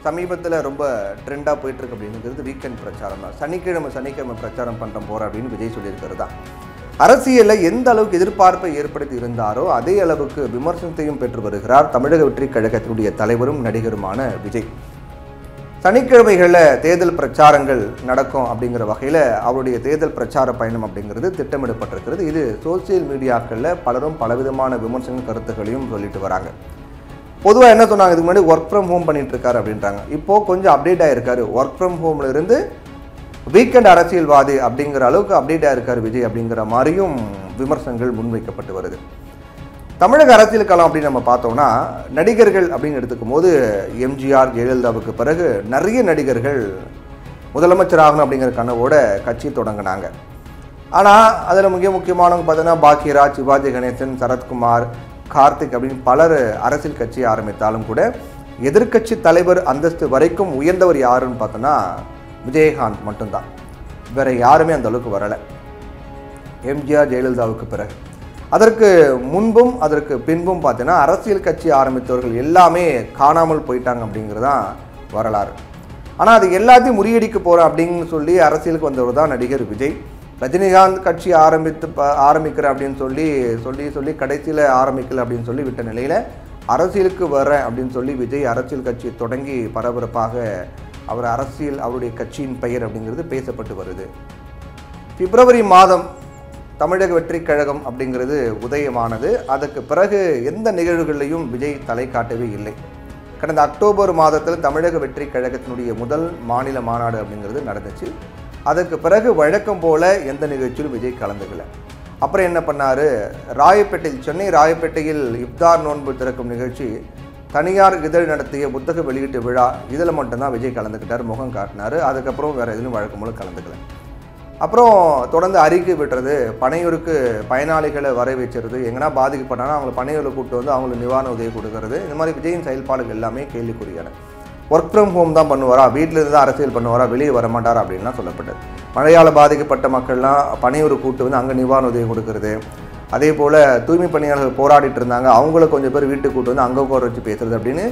சமீபத்தில் ரொம்ப ட்ரெண்டாக போயிட்டுருக்கு அப்படிங்கிறது வீக்கெண்ட் பிரச்சாரம் தான். சனிக்கிழமை பிரச்சாரம் பண்ணுறோம் போகிற அப்படின்னு விஜய் சொல்லியிருக்கிறது தான். அரசியலில் எந்த அளவுக்கு எதிர்பார்ப்பை ஏற்படுத்தி இருந்தாரோ அதே அளவுக்கு விமர்சனத்தையும் பெற்று வருகிறார் தமிழக வெற்றி கழகத்தினுடைய தலைவரும் நடிகருமான விஜய். சனிக்கிழமைகளில் தேர்தல் பிரச்சாரங்கள் நடக்கும் அப்படிங்கிற வகையில் அவருடைய தேர்தல் பிரச்சார பயணம் அப்படிங்கிறது திட்டமிடப்பட்டிருக்கிறது. இது சோசியல் மீடியாக்களில் பலரும் பலவிதமான விமர்சன கருத்துக்களையும் சொல்லிட்டு வராங்க. பொதுவாக என்ன சொன்னாங்க, இதுக்கு முன்னாடி ஒர்க் ஃப்ரம் ஹோம் பண்ணிட்டு இருக்காரு அப்படின்றாங்க. இப்போது கொஞ்சம் அப்டேட் ஆகிருக்காரு. ஒர்க் ஃப்ரம் ஹோமில் இருந்து வீக்கெண்ட் அரசியல்வாதி அப்படிங்கிற அளவுக்கு அப்டேட் ஆகிருக்காரு விஜய் அப்படிங்கிற மாதிரியும் விமர்சனங்கள் முன்வைக்கப்பட்டு வருது. தமிழக அரசியல் களம் அப்படின்னு நம்ம பார்த்தோம்னா நடிகர்கள் அப்படின்னு எடுத்துக்கும் போது எம்ஜிஆர் ஜெயலலிதாவுக்கு பிறகு நிறைய நடிகர்கள் முதலமைச்சராகணும் அப்படிங்கிற கனவோட கட்சி தொடங்கினாங்க. ஆனால் அதில் முக்கியமானவங்க பார்த்தோன்னா பாக்கியராஜ், சிவாஜி கணேசன், சரத்குமார், கார்த்திக் அப்படின்னு பலர் அரசியல் கட்சியை ஆரம்பித்தாலும் கூட எதிர்க்கட்சி தலைவர் அந்தஸ்து வரைக்கும் உயர்ந்தவர் யாருன்னு பார்த்தோன்னா விஜயகாந்த் மட்டும்தான். வேற யாருமே அந்த அளவுக்கு வரலை எம்ஜிஆர் ஜெயலலிதாவுக்கு பிறகு. அதற்கு முன்பும் அதற்கு பின்பும் பார்த்தீங்கன்னா அரசியல் கட்சி ஆரம்பித்தவர்கள் எல்லாமே காணாமல் போயிட்டாங்க அப்படிங்கிறதான் வரலாறு. ஆனால் அது எல்லாத்தையும் முறியடிக்க போகிறேன் அப்படின்னு சொல்லி அரசியலுக்கு வந்தவர் தான் நடிகர் விஜய். ரஜினிகாந்த் கட்சி ஆரம்பிக்கிறேன் அப்படின்னு சொல்லி கடைசியில் ஆரம்பிக்கல அப்படின்னு சொல்லி விட்ட நிலையில் அரசியலுக்கு வரேன் அப்படின்னு சொல்லி விஜய் அரசியல் கட்சி தொடங்கி பரபரப்பாக அவருடைய கட்சியின் பெயர் அப்படிங்கிறது பேசப்பட்டு வருது. பிப்ரவரி மாதம் தமிழக வெற்றி கழகம் அப்படிங்கிறது உதயமானது. அதுக்கு பிறகு எந்த நிகழ்வுகளிலையும் விஜய் தலை காட்டவே இல்லை. கடந்த அக்டோபர் மாதத்தில் தமிழக வெற்றி கழகத்தினுடைய முதல் மாநில மாநாடு அப்படிங்கிறது நடந்துச்சு. அதுக்கு பிறகு வழக்கம் போல எந்த நிகழ்ச்சியிலும் விஜய் கலந்துக்கல. அப்புறம் என்ன பண்ணார், சென்னை ராயப்பேட்டையில் இப்தார் நோன்பு திறக்கும் நிகழ்ச்சி, தனியார் இதழ் நடத்திய புத்தக வெளியீட்டு விழா, இதில் மட்டும்தான் விஜய் கலந்துக்கிட்டார், முகம் காட்டினார். அதுக்கப்புறம் வேறு எதுவும் வழக்கம் போல கலந்துக்கல. அப்புறம் தொடர்ந்து அறிக்கை விட்டுறது, பனையூருக்கு பயனாளிகளை வர வச்சுருது, எங்கன்னா பாதிக்கப்பட்டாங்கன்னா அவங்களை பனையூரில் கூப்பிட்டு வந்து அவங்களுக்கு நிவாரண உதவி கொடுக்கறது, இந்த மாதிரி விஜயின் செயல்பாடுகள் எல்லாமே கேள்விக்குறியான. ஒர்க் ஃப்ரம் ஹோம் தான் பண்ணுவாரா, வீட்டிலிருந்து தான் அரசியல் பண்ணுவாரா, வெளியே வரமாட்டாரா அப்படின்லாம் சொல்லப்பட்டது. மழையால் பாதிக்கப்பட்ட மக்கள்லாம் பனையூருக்கு கூப்பிட்டு வந்து அங்கே நிவாரண உதவி கொடுக்கறது, அதே போல் தூய்மை பணியாளர்கள் போராடிட்டு இருந்தாங்க, அவங்கள கொஞ்சம் பேர் வீட்டுக்கு கூப்பிட்டு வந்து அங்கே உட்கார வச்சு பேசுறது அப்படின்னு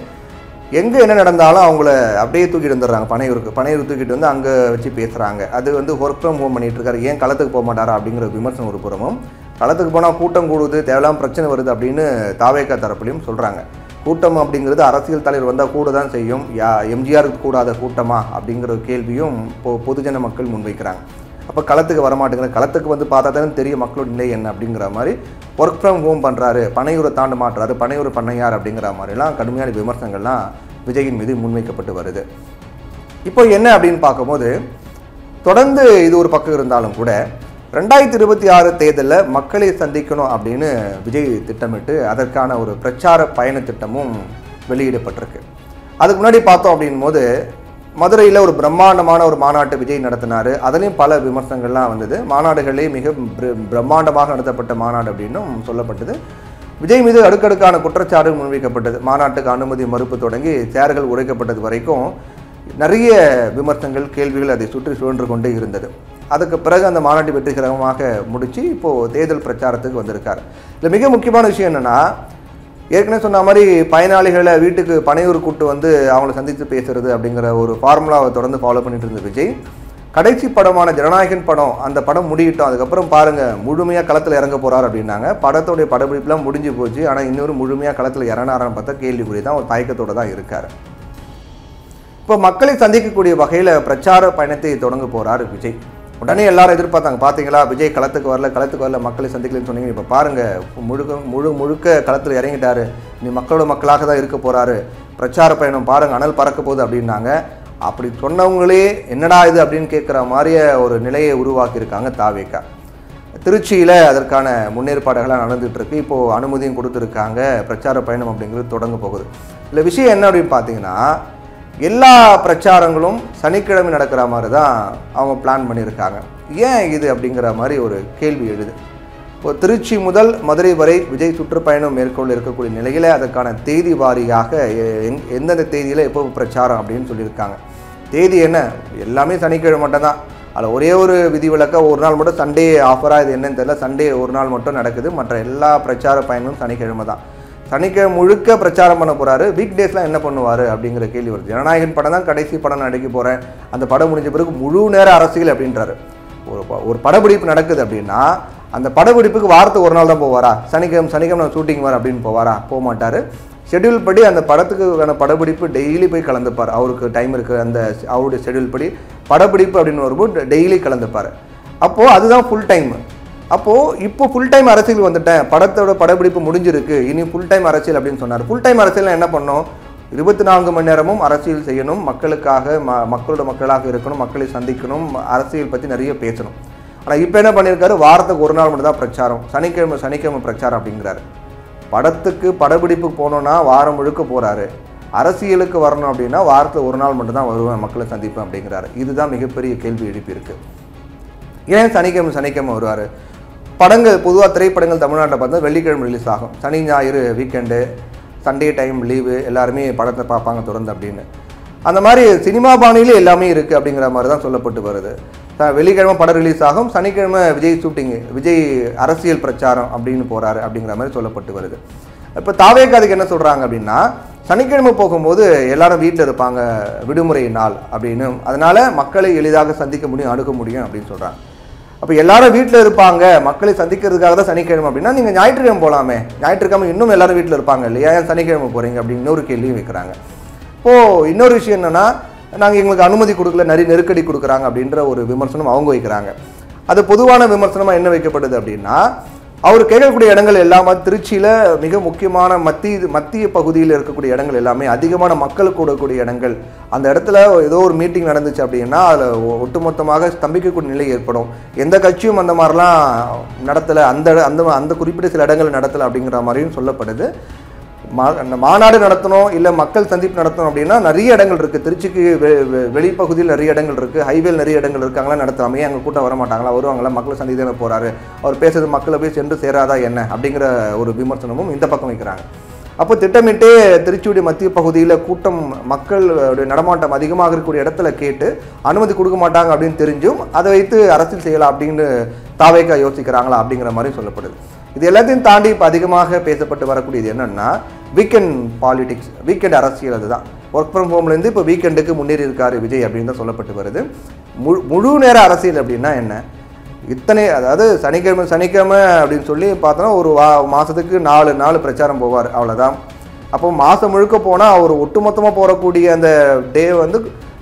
எங்கே என்ன நடந்தாலும் அவங்கள அப்படியே தூக்கிட்டு வந்துடுறாங்க. பனையூர் தூக்கிட்டு வந்து அங்கே வச்சு பேசுகிறாங்க. அது வந்து ஒர்க் ஃப்ரம் ஹோம் பண்ணிகிட்டு இருக்காரு, ஏன் களத்துக்கு போக மாட்டாரா அப்படிங்கிற விமர்சனம் ஒரு புறமும், களத்துக்கு போனால் கூட்டம் கூடுது, தேவையில்லாமல் பிரச்சனை வருது அப்படின்னு தாவேகா தரப்புலையும் சொல்கிறாங்க. கூட்டம் அப்படிங்கிறது அரசியல் தலைவர் வந்தால் கூட தான் செய்யும், எம்ஜிஆருக்கு கூடாத கூட்டமா அப்படிங்கிற கேள்வியும் பொதுஜன மக்கள் முன்வைக்கிறாங்க. அப்போ களத்துக்கு வரமாட்டேங்கிற, களத்துக்கு வந்து பார்த்தா தானே தெரியும் மக்களோட நிலை என்ன அப்படிங்கிற மாதிரி ஒர்க் ஃப்ரம் ஹோம் பண்ணுறாரு, பனையூரை தாண்ட மாட்டுறாரு, பனையூர் பண்ணையார் அப்படிங்கிற மாதிரிலாம் கடுமையான விமர்சனங்கள்லாம் விஜயின் மீது முன்வைக்கப்பட்டு வருது. இப்போ என்ன அப்படின்னு பார்க்கும்போது தொடர்ந்து இது ஒரு பக்கம் இருந்தாலும் கூட 2026 தேர்தலில் மக்களை சந்திக்கணும் அப்படின்னு விஜய் திட்டமிட்டு அதற்கான ஒரு பிரச்சார பயண திட்டமும் வெளியிடப்பட்டிருக்கு. அதுக்கு முன்னாடி பார்த்தோம் அப்படின் போது மதுரையில் ஒரு பிரம்மாண்டமான ஒரு மாநாட்டை விஜய் நடத்தினார். அதுலேயும் பல விமர்சனங்கள்லாம் வந்தது. மாநாடுகளே மிக பிரம்மாண்டமாக நடத்தப்பட்ட மாநாடு அப்படின்னும் சொல்லப்பட்டது. விஜய் மீது அடுக்கடுக்கான குற்றச்சாட்டு முன்வைக்கப்பட்டது. மாநாட்டுக்கு அனுமதி மறுப்பு தொடங்கி சேர்கள் உடைக்கப்பட்டது வரைக்கும் நிறைய விமர்சனங்கள், கேள்விகள் அதை சுற்றி சுழன்று கொண்டே இருந்தது. அதுக்கு பிறகு அந்த மாநாட்டை வெற்றிகரமாக முடித்து இப்போது தேர்தல் பிரச்சாரத்துக்கு வந்திருக்கார். இதில் மிக முக்கியமான விஷயம் என்னென்னா, ஏற்கனவே சொன்ன மாதிரி பயனாளிகளை வீட்டுக்கு பனையூர் கூட்டு வந்து அவங்கள சந்தித்து பேசுறது அப்படிங்கிற ஒரு ஃபார்முலாவை தொடர்ந்து ஃபாலோ பண்ணிட்டு இருந்த விஜய் கடைசி படமான ஜனநாயகன் படம், அந்த படம் முடியிட்டோம், அதுக்கப்புறம் பாருங்கள் முழுமையாக களத்தில் இறங்க போகிறார் அப்படின்னாங்க. படத்தோடைய படப்பிடிப்புலாம் முடிஞ்சு போச்சு. ஆனால் இன்னொரு முழுமையாக களத்தில் இறங்கினாரான்னு பார்த்தா கேள்விக்குறி தான், ஒரு தயக்கத்தோடு தான் இருக்கார். இப்போ மக்களை சந்திக்கக்கூடிய வகையில் பிரச்சார பயணத்தை தொடங்க போகிறார் விஜய். உடனே எல்லாரும் எதிர்பார்த்தாங்க, பார்த்தீங்களா விஜய் களத்துக்கு வரல, மக்களை சந்திக்கலன்னு சொன்னீங்க, இப்போ பாருங்கள் முழுக்க களத்தில் இறங்கிட்டாரு, நீ மக்களோட மக்களாக தான் இருக்க போகிறாரு, பிரச்சார பயணம் பாருங்கள் அனல் பறக்க போகுது அப்படின்னாங்க. அப்படி சொன்னவங்களே என்னடா இது அப்படின்னு கேட்குற மாதிரியே ஒரு நிலையை உருவாக்கியிருக்காங்க தாவேகா. திருச்சியில் அதற்கான முன்னேற்பாடுகளாக நடந்துகிட்ருக்கு. இப்போது அனுமதியும் கொடுத்துருக்காங்க. பிரச்சார பயணம் அப்படிங்கிறது தொடங்க போகுது. இல்லை விஷயம் என்ன அப்படின்னு பார்த்தீங்கன்னா, எல்லா பிரச்சாரங்களும் சனிக்கிழமை நடக்கிற மாதிரி தான் அவங்க பிளான் பண்ணியிருக்காங்க. ஏன் இது அப்படிங்கிற மாதிரி ஒரு கேள்வி எழுது. இப்போ திருச்சி முதல் மதுரை வரை விஜய் சுற்றுப்பயணம் மேற்கொள்ள இருக்கக்கூடிய நிலையில் அதற்கான தேதி வாரியாக எந்தெந்த தேதியில் எப்போ பிரச்சாரம் அப்படின்னு சொல்லியிருக்காங்க. தேதி என்ன, எல்லாமே சனிக்கிழமை மட்டும் தான். அதில் ஒரே ஒரு விதிவிலக்க ஒரு நாள் மட்டும் சண்டே ஆஃபராக, இது என்னன்னு தெரியல, சண்டே ஒரு நாள் மட்டும் நடக்குது. மற்ற எல்லா பிரச்சார பயணமும் சனிக்கிழமை தான். சனிக்கிழமை முழுக்க பிரச்சாரம் பண்ண போகிறாரு, வீக் டேஸ்லாம் என்ன பண்ணுவார் அப்படிங்கிற கேள்வி வருது. ஜனநாயகன் படம் தான் கடைசி படம் நடிக்க போகிறேன், அந்த படம் முடிஞ்ச பிறகு முழு நேர அரசியல் அப்படின்றாரு. ஒரு படப்பிடிப்பு நடக்குது அப்படின்னா அந்த படப்பிடிப்புக்கு வாரத்துக்கு ஒரு நாள் தான் போவாரா? சனிக்கிழமை நான் ஷூட்டிங் வர அப்படின்னு போவாரா? போக மாட்டார். ஷெட்யூல் படி அந்த படத்துக்கான படப்பிடிப்பு டெய்லி போய் கலந்துப்பார். அவருக்கு டைம் இருக்குது, அந்த அவருடைய ஷெட்யூல் படி படப்பிடிப்பு அப்படின்னு வரும்போது டெய்லி கலந்துப்பார். அப்போது அதுதான் ஃபுல் டைம். அப்போது இப்போ ஃபுல் டைம் அரசியல் வந்துட்டேன், படத்தோட படப்பிடிப்பு முடிஞ்சிருக்கு, இனி ஃபுல் டைம் அரசியல் அப்படின்னு சொன்னார். ஃபுல் டைம் அரசியல் என்ன பண்ணோம்? 24 மணி நேரமும் அரசியல் செய்யணும், மக்களுக்காக மக்களோட மக்களாக இருக்கணும், மக்களை சந்திக்கணும், அரசியல் பற்றி நிறைய பேசணும். ஆனால் இப்போ என்ன பண்ணியிருக்காரு? வாரத்துக்கு ஒரு நாள் மட்டும் தான் பிரச்சாரம், சனிக்கிழமை பிரச்சாரம் அப்படிங்கிறாரு. படத்துக்கு படப்பிடிப்புக்கு போனோன்னா வாரம் முழுக்க போகிறாரு, அரசியலுக்கு வரணும் அப்படின்னா வாரத்தில் ஒரு நாள் மட்டும் தான் வருவேன், மக்களை சந்திப்பேன் அப்படிங்கிறாரு. இதுதான் மிகப்பெரிய கேள்வி எழுப்பியிருக்கு. ஏன் சனிக்கிழமை வருவார்? படங்கள் பொதுவாக திரைப்படங்கள் தமிழ்நாட்டில் பார்த்தா வெள்ளிக்கிழமை ரிலீஸ் ஆகும், சனி ஞாயிறு வீக்கெண்டு சண்டே டைம் லீவு எல்லாருமே படத்தை பார்ப்பாங்க தொடர்ந்து அப்படின்னு. அந்த மாதிரி சினிமா பாணியிலே எல்லாமே இருக்குது அப்படிங்கிற மாதிரி தான் சொல்லப்பட்டு வருது. வெள்ளிக்கிழமை படம் ரிலீஸ் ஆகும், சனிக்கிழமை விஜய் ஷூட்டிங்கு, விஜய் அரசியல் பிரச்சாரம் அப்படின்னு போகிறாரு அப்படிங்கிற மாதிரி சொல்லப்பட்டு வருது. இப்போ தாவேக்காதுக்கு என்ன சொல்கிறாங்க அப்படின்னா, சனிக்கிழமை போகும்போது எல்லாரும் வீட்டில் இருப்பாங்க, விடுமுறை நாள் அப்படின்னு, அதனால் மக்களை எளிதாக சந்திக்க முடியும், அணுக முடியும் அப்படின்னு சொல்கிறாங்க. அப்போ எல்லாரும் வீட்டில் இருப்பாங்க, மக்களை சந்திக்கிறதுக்காக தான் சனிக்கிழமை அப்படின்னா நீங்கள் ஞாயிற்றுக்கிழமை போகலாமே, ஞாயிற்றுக்கிழமை இன்னும் எல்லாரும் வீட்டில் இருப்பாங்க இல்லையா, ஏன் சனிக்கிழமை போகிறீங்க அப்படின்னு இன்னொரு கேள்வியும் வைக்கிறாங்க. இப்போது இன்னொரு விஷயம் என்னென்னா, நாங்கள் எங்களுக்கு அனுமதி கொடுக்கல, நிறைய நெருக்கடி கொடுக்குறாங்க அப்படின்ற ஒரு விமர்சனம் அவங்க வைக்கிறாங்க. அது பொதுவான விமர்சனமாக என்ன வைக்கப்படுது அப்படின்னா, அவர் கேட்கக்கூடிய இடங்கள் எல்லாமே திருச்சியில் மிக முக்கியமான மத்திய பகுதியில் இருக்கக்கூடிய இடங்கள் எல்லாமே அதிகமான மக்கள் கூடக்கூடிய இடங்கள். அந்த இடத்துல ஏதோ ஒரு மீட்டிங் நடந்துச்சு அப்படின்னா அதில் ஒட்டுமொத்தமாக ஸ்தம்பிக்கக்கூடிய நிலை ஏற்படும். எந்த கட்சியும் அந்த மாதிரிலாம் நடத்தலை, அந்த குறிப்பிட்ட சில இடங்கள் நடத்தலை அப்படிங்கிற மாதிரியும் சொல்லப்படுது. மாநாடு நடத்தணும் இல்லை மக்கள் சந்திப்பு நடத்தணும் அப்படின்னா நிறைய இடங்கள் இருக்குது. திருச்சிக்கு வெளிப்பகுதியில் நிறைய இடங்கள் இருக்குது, ஹைவேல நிறைய இடங்கள் இருக்காங்களா, நடத்தலாமே, அங்கே கூட்டம் வர மாட்டாங்களா, வருவாங்களா, மக்கள் சந்தித்து தானே போகிறாரு, அவர் பேசுறது மக்களை போய் சென்று சேராதா என்ன அப்படிங்கிற ஒரு விமர்சனமும் இந்த பக்கம் வைக்கிறாங்க. அப்போ திட்டமிட்டே திருச்சியுடைய மத்திய பகுதியில் கூட்டம் மக்களுடைய நடமாட்டம் அதிகமாக இருக்கக்கூடிய இடத்துல கேட்டு அனுமதி கொடுக்க மாட்டாங்க அப்படின்னு தெரிஞ்சும் அதை வைத்து அரசியல் செய்யலாம் அப்படின்னு தாவேக்கா யோசிக்கிறாங்களா அப்படிங்கிற மாதிரி சொல்லப்படுது. இது எல்லாத்தையும் தாண்டி இப்போ அதிகமாக பேசப்பட்டு வரக்கூடியது என்னென்னா வீக்கெண்ட் பாலிடிக்ஸ், வீக்கெண்ட் அரசியல். அதுதான் ஒர்க் ஃப்ரம் ஹோம்லேருந்து இப்போ வீக்கெண்டுக்கு முன்னேறி இருக்காரு விஜய் அப்படின்னு தான் சொல்லப்பட்டு வருது. முழு நேர அரசியல் அப்படின்னா என்ன? அதாவது சனிக்கிழமை அப்படின்னு சொல்லி பார்த்தோன்னா ஒரு மாதத்துக்கு 4 நாள் பிரச்சாரம் போவார், அவ்வளோதான். அப்போ மாதம் முழுக்க போனால் அவர் ஒட்டுமொத்தமாக போகக்கூடிய அந்த டே வந்து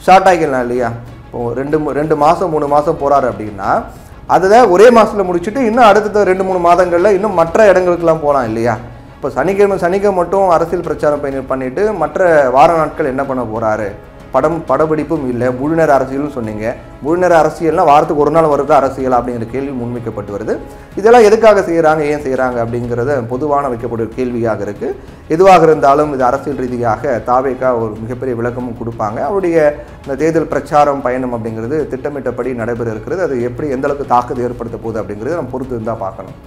ஷார்ட் ஆகிக்கலாம் இல்லையா? இப்போ 2 மாதம் 3 மாதம் போகிறாரு அப்படின்னா அதில் ஒரே மாதத்தில் முடிச்சுட்டு இன்னும் அடுத்த 2-3 மாதங்களில் இன்னும் மற்ற இடங்களுக்கெல்லாம் போகலாம் இல்லையா? இப்போ சனிக்கிழமை மட்டும் அரசியல் பிரச்சாரம் பண்ணிவிட்டு மற்ற வார நாட்கள் என்ன பண்ண போகிறாரு? படப்பிடிப்பும் இல்லை, முழு நேர அரசியல்னு சொன்னீங்க. முழு நேர அரசியல்னால் வாரத்துக்கு ஒரு நாள் வருது அரசியல் அப்படிங்கிற கேள்வி முன்வைக்கப்பட்டு வருது. இதெல்லாம் எதுக்காக செய்கிறாங்க, ஏன் செய்கிறாங்க அப்படிங்கிறத பொதுவான வைக்கக்கூடிய கேள்வியாக இருக்குது. எதுவாக இருந்தாலும் இது அரசியல் ரீதியாக தாவேக்கா ஒரு மிகப்பெரிய விளக்கமும் கொடுப்பாங்க. அவருடைய இந்த தேர்தல் பிரச்சாரம் பயணம் அப்படிங்கிறது திட்டமிட்டபடி நடைபெற இருக்கிறது. அது எப்படி எந்த அளவுக்கு தாக்கத்தை ஏற்படுத்த போகுது அப்படிங்கிறது நம்ம பொறுத்து இருந்தால் பார்க்கணும்.